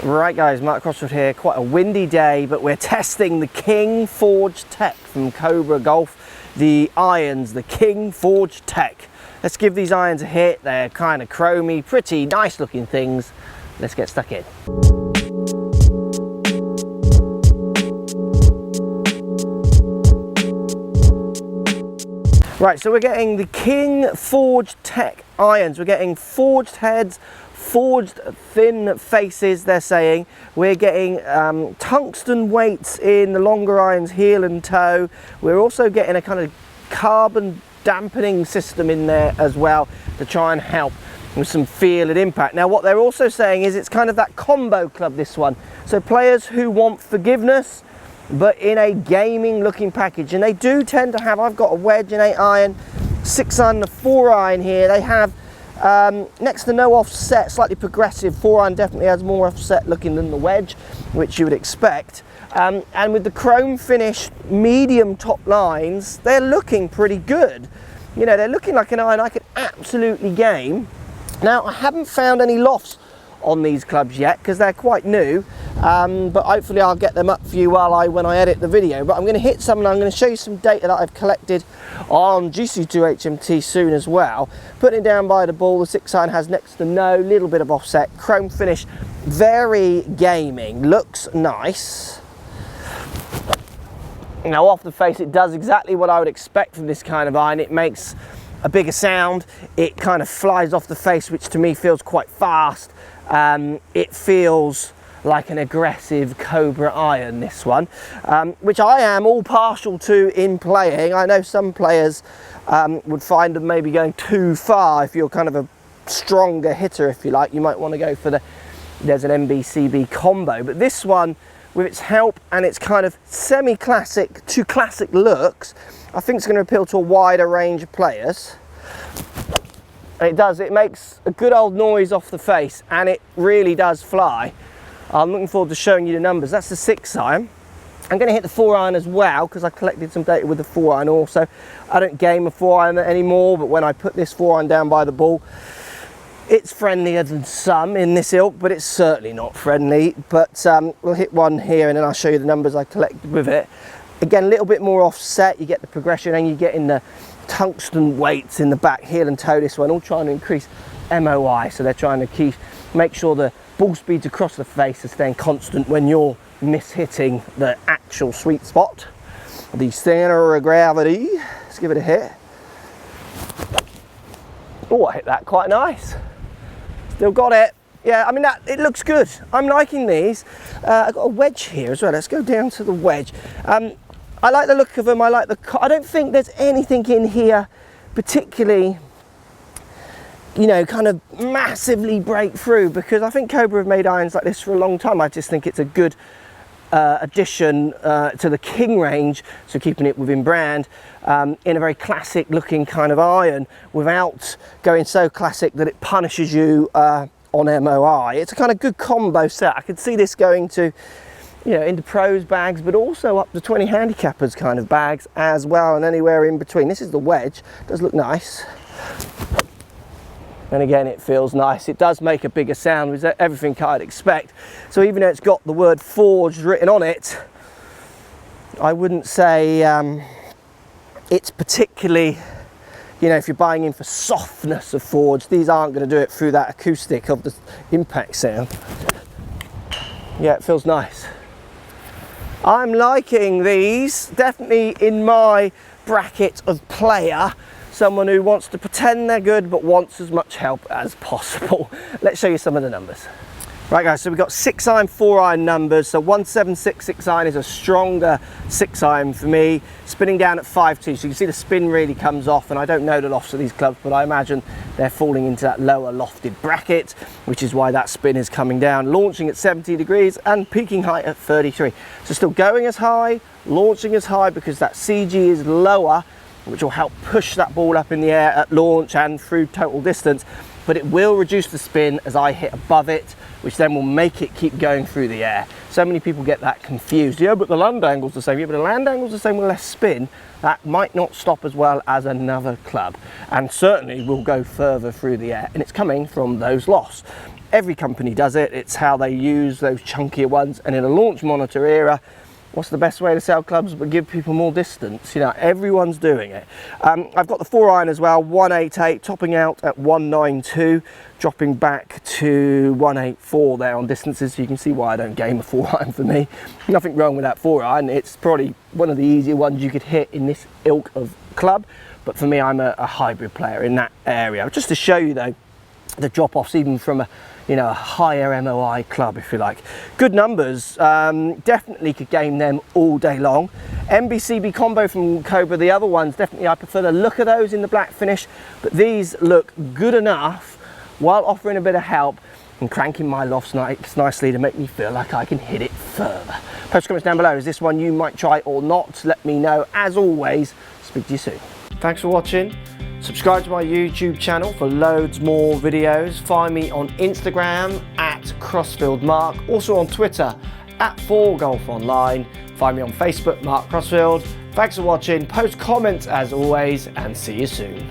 Right guys, Mark Crossfield here. Quite a windy day, but we're testing the King Forged Tec from Cobra Golf. The irons, the King Forged Tec. Let's give these irons a hit. They're kind of chromy, pretty nice looking things. Let's get stuck in. Right, so we're getting the King Forged Tec irons. We're getting forged heads, forged thin faces, they're saying. We're getting tungsten weights in the longer irons, heel and toe. We're also getting a kind of carbon dampening system in there as well to try and help with some feel and impact. Now what they're also saying is it's kind of that combo club, this one. So players who want forgiveness, but in a gaming looking package, and they do tend to have, I've got a wedge and 8 iron, 6 iron and a 4 iron here. They have next to no offset, slightly progressive. 4 iron definitely has more offset looking than the wedge, which you would expect. And with the chrome finish medium top lines, they're looking pretty good. You know, they're looking like an iron I could absolutely game. Now I haven't found any lofts on these clubs yet because they're quite new, but hopefully I'll get them up for you when I edit the video. But I'm going to hit some and I'm going to show you some data that I've collected on GC2 HMT soon as well. Putting it down by the ball, the 6 iron has next to no, little bit of offset, chrome finish, very gaming, looks nice. Now off the face it does exactly what I would expect from this kind of iron. It makes a bigger sound, it kind of flies off the face, which to me feels quite fast. It feels like an aggressive Cobra iron, this one, which I am all partial to in playing. I know some players would find them maybe going too far. If you're kind of a stronger hitter, if you like, you might want to go for there's an MBCB combo, but this one, with its help and its kind of semi-classic to classic looks, I think it's going to appeal to a wider range of players. And it makes a good old noise off the face, and it really does fly. I'm looking forward to showing you the numbers. That's the 6 iron. I'm going to hit the 4 iron as well because I collected some data with the 4 iron also. I don't game a 4 iron anymore, but when I put this 4 iron down by the ball, it's friendlier than some in this ilk, but it's certainly not friendly. But we'll hit one here and then I'll show you the numbers I collected with it. Again, a little bit more offset, you get the progression and you get in the tungsten weights in the back, heel and toe, this one, all trying to increase MOI. So they're trying to make sure the ball speeds across the face are staying constant when you're mishitting the actual sweet spot, the center of gravity. Let's give it a hit. Oh, I hit that quite nice. Still got it. Yeah, I mean, it looks good. I'm liking these. I've got a wedge here as well. Let's go down to the wedge. I like the look of them. I don't think there's anything in here particularly, you know, kind of massively break through, because I think Cobra have made irons like this for a long time. I just think it's a good addition to the King range, so keeping it within brand, in a very classic looking kind of iron without going so classic that it punishes you on MOI. It's a kind of good combo set. I could see this going to, you know, into pros bags, but also up to 20 handicappers kind of bags as well, and anywhere in between. This is the wedge, does look nice. And again, it feels nice. It does make a bigger sound, which is everything I'd expect. So even though it's got the word forged written on it, I wouldn't say it's particularly, you know, if you're buying in for softness of forged, these aren't going to do it through that acoustic of the impact sound. Yeah, it feels nice. I'm liking these, definitely in my bracket of player. Someone who wants to pretend they're good but wants as much help as possible. Let's show you some of the numbers. Right guys, so we've got 6 iron, 4 iron numbers. So 176 6 iron is a stronger 6 iron for me. Spinning down at 5.2, so you can see the spin really comes off, and I don't know the lofts of these clubs, but I imagine they're falling into that lower lofted bracket, which is why that spin is coming down. Launching at 70 degrees and peaking height at 33. So still going as high, launching as high, because that CG is lower, which will help push that ball up in the air at launch and through total distance. but it will reduce the spin as I hit above it, which then will make it keep going through the air. So many people get that confused. Yeah, but the land angle's the same. Yeah, but the land angle's the same with less spin. That might not stop as well as another club, and certainly will go further through the air, and it's coming from those lofts. Every company does it. It's how they use those chunkier ones, and in a launch monitor era, what's the best way to sell clubs but give people more distance? You know, everyone's doing it. I've got the 4-iron as well, 188, topping out at 192, dropping back to 184 there on distances, so you can see why I don't game a 4-iron for me. Nothing wrong with that 4-iron. It's probably one of the easier ones you could hit in this ilk of club, but for me, I'm a hybrid player in that area. Just to show you though, the drop-offs even from a a higher MOI club, if you like. Good numbers, definitely could game them all day long. MBCB combo from Cobra, the other ones, definitely I prefer the look of those in the black finish, but these look good enough while offering a bit of help and cranking my lofts nicely to make me feel like I can hit it further. Post comments down below, is this one you might try or not? Let me know. As always, speak to you soon. Thanks for watching. Subscribe to my YouTube channel for loads more videos. Find me on Instagram at Crossfield Mark, also on Twitter at 4golfonline. Find me on Facebook, Mark Crossfield. Thanks for watching. Post comments as always, and see you soon.